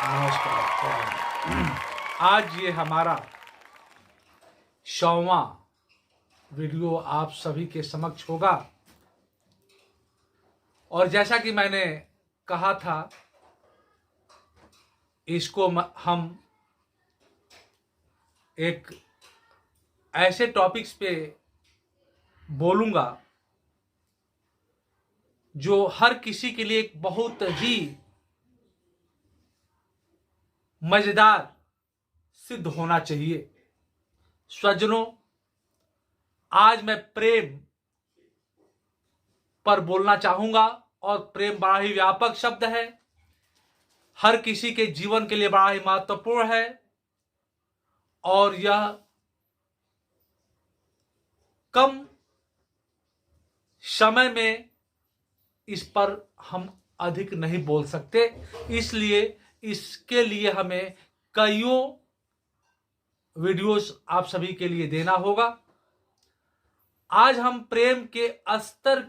नमस्कार प्रणाम। आज ये हमारा 100वां वीडियो आप सभी के समक्ष होगा और जैसा कि मैंने कहा था, इसको हम एक ऐसे टॉपिक्स पे बोलूंगा जो हर किसी के लिए एक बहुत ही मजेदार सिद्ध होना चाहिए। स्वजनों, आज मैं प्रेम पर बोलना चाहूंगा और प्रेम बड़ा ही व्यापक शब्द है, हर किसी के जीवन के लिए बड़ा ही महत्वपूर्ण है और यह कम समय में इस पर हम अधिक नहीं बोल सकते, इसलिए इसके लिए हमें कईयों वीडियोस आप सभी के लिए देना होगा। आज हम प्रेम के स्तर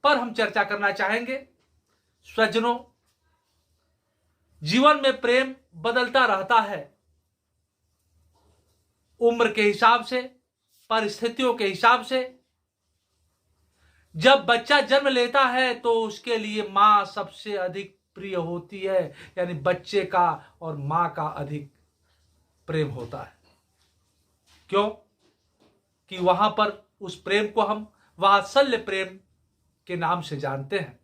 पर हम चर्चा करना चाहेंगे। स्वजनों, जीवन में प्रेम बदलता रहता है, उम्र के हिसाब से, परिस्थितियों के हिसाब से। जब बच्चा जन्म लेता है तो उसके लिए मां सबसे अधिक प्रिय होती है, यानी बच्चे का और मां का अधिक प्रेम होता है। क्यों? कि वहां पर उस प्रेम को हम वात्सल्य प्रेम के नाम से जानते हैं।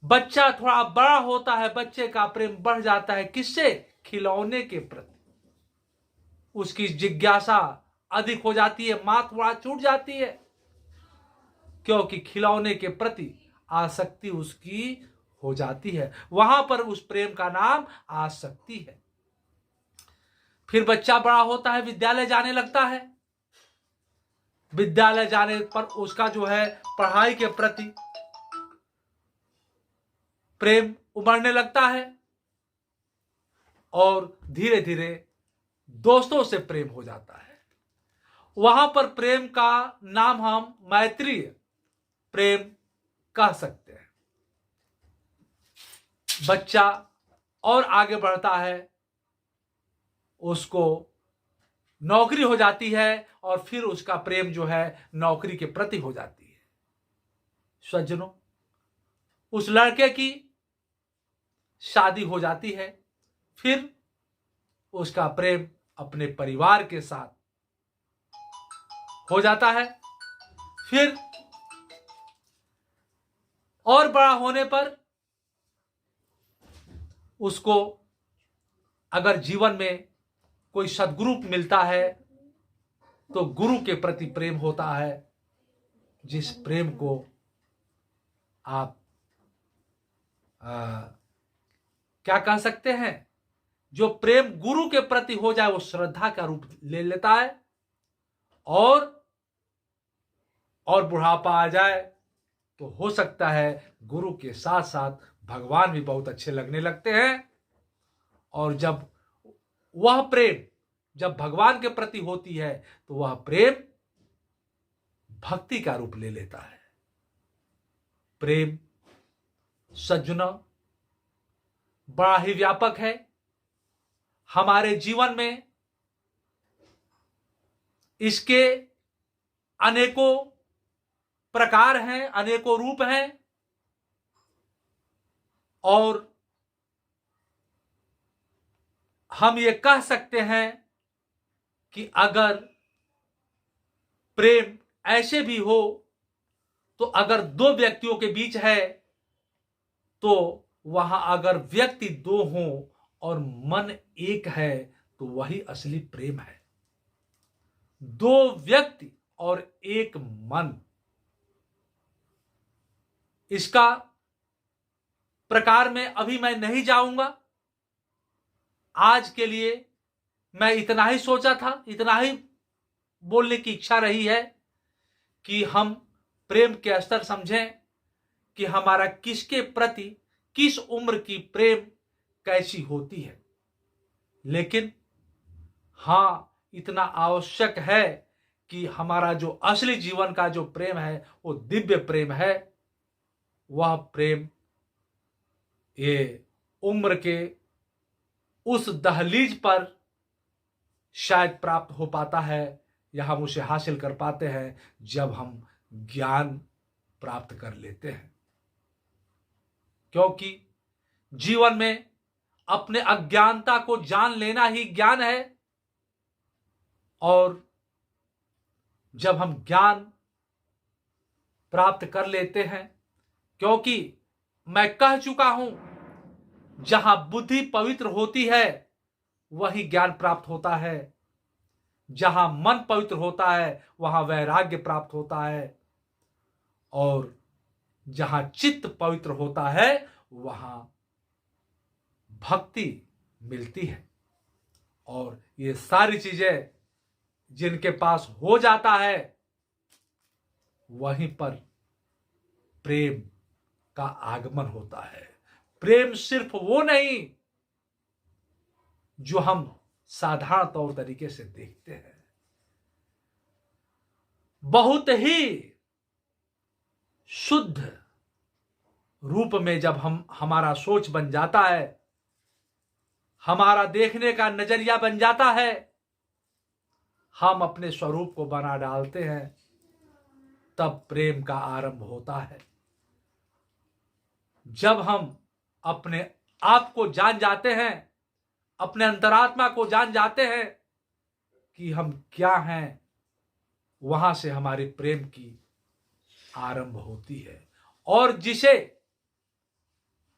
बच्चा थोड़ा बड़ा होता है, बच्चे का प्रेम बढ़ जाता है। किससे? खिलौने के प्रति उसकी जिज्ञासा अधिक हो जाती है, मां थोड़ा छूट जाती है, क्योंकि खिलौने के प्रति आसक्ति उसकी हो जाती है। वहां पर उस प्रेम का नाम आसक्ति है। फिर बच्चा बड़ा होता है, विद्यालय जाने लगता है। विद्यालय जाने पर उसका जो है पढ़ाई के प्रति प्रेम उमड़ने लगता है और धीरे धीरे दोस्तों से प्रेम हो जाता है। वहां पर प्रेम का नाम हम मैत्रीय प्रेम कह सकते हैं। बच्चा और आगे बढ़ता है, उसको नौकरी हो जाती है और फिर उसका प्रेम जो है नौकरी के प्रति हो जाती है। स्वजनों, उस लड़के की शादी हो जाती है, फिर उसका प्रेम अपने परिवार के साथ हो जाता है। फिर और बड़ा होने पर उसको अगर जीवन में कोई सद्गुरु मिलता है तो गुरु के प्रति प्रेम होता है, जिस प्रेम को आप क्या कह सकते हैं, जो प्रेम गुरु के प्रति हो जाए वो श्रद्धा का रूप ले लेता है और बुढ़ापा आ जाए तो हो सकता है गुरु के साथ साथ भगवान भी बहुत अच्छे लगने लगते हैं। और जब वह प्रेम जब भगवान के प्रति होती है तो वह प्रेम भक्ति का रूप ले लेता है। प्रेम सज्जनों बड़ा ही व्यापक है। हमारे जीवन में इसके अनेकों प्रकार हैं, अनेकों रूप हैं और हम ये कह सकते हैं कि अगर प्रेम ऐसे भी हो तो अगर दो व्यक्तियों के बीच है तो वहां अगर व्यक्ति दो हों और मन एक है तो वही असली प्रेम है। दो व्यक्ति और एक मन, इसका प्रकार में अभी मैं नहीं जाऊंगा। आज के लिए मैं इतना ही सोचा था, इतना ही बोलने की इच्छा रही है कि हम प्रेम के स्तर समझें कि हमारा किसके प्रति किस उम्र की प्रेम कैसी होती है। लेकिन हां, इतना आवश्यक है कि हमारा जो असली जीवन का जो प्रेम है वो दिव्य प्रेम है। वह प्रेम ये उम्र के उस दहलीज पर शायद प्राप्त हो पाता है या हम उसे हासिल कर पाते हैं जब हम ज्ञान प्राप्त कर लेते हैं। क्योंकि जीवन में अपने अज्ञानता को जान लेना ही ज्ञान है। और जब हम ज्ञान प्राप्त कर लेते हैं, क्योंकि मैं कह चुका हूं, जहां बुद्धि पवित्र होती है वहीं ज्ञान प्राप्त होता है, जहां मन पवित्र होता है वहां वैराग्य प्राप्त होता है, और जहां चित्त पवित्र होता है वहां भक्ति मिलती है। और ये सारी चीजें जिनके पास हो जाता है वहीं पर प्रेम का आगमन होता है। प्रेम सिर्फ वो नहीं जो हम साधारण तौर तरीके से देखते हैं, बहुत ही शुद्ध रूप में जब हमारा सोच बन जाता है, हमारा देखने का नजरिया बन जाता है, हम अपने स्वरूप को बना डालते हैं, तब प्रेम का आरंभ होता है। जब हम अपने आप को जान जाते हैं, अपने अंतरात्मा को जान जाते हैं कि हम क्या हैं, वहां से हमारे प्रेम की आरंभ होती है। और जिसे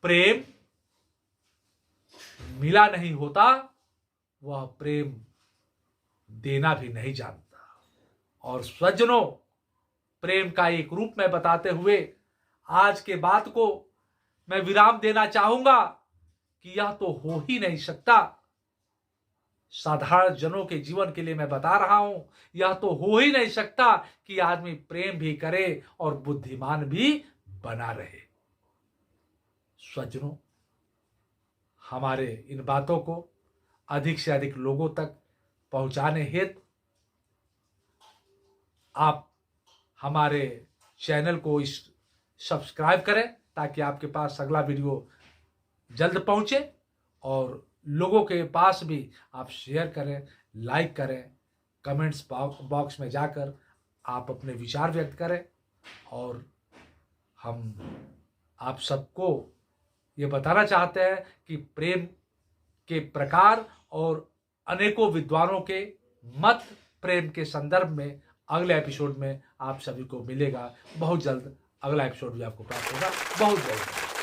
प्रेम मिला नहीं होता वह प्रेम देना भी नहीं जानता। और सज्जनों, प्रेम का एक रूप में बताते हुए आज के बात को मैं विराम देना चाहूंगा कि यह तो हो ही नहीं सकता। साधारण जनों के जीवन के लिए मैं बता रहा हूं, यह तो हो ही नहीं सकता कि आदमी प्रेम भी करे और बुद्धिमान भी बना रहे। सज्जनों, हमारे इन बातों को अधिक से अधिक लोगों तक पहुंचाने हेतु आप हमारे चैनल को सब्सक्राइब करें ताकि आपके पास अगला वीडियो जल्द पहुंचे, और लोगों के पास भी आप शेयर करें, लाइक करें, कमेंट्स बॉक्स में जाकर आप अपने विचार व्यक्त करें। और हम आप सबको ये बताना चाहते हैं कि प्रेम के प्रकार और अनेकों विद्वानों के मत प्रेम के संदर्भ में अगले एपिसोड में आप सभी को मिलेगा। बहुत जल्द अगला एपिसोड भी आपको प्राप्त होगा। बहुत जल्द।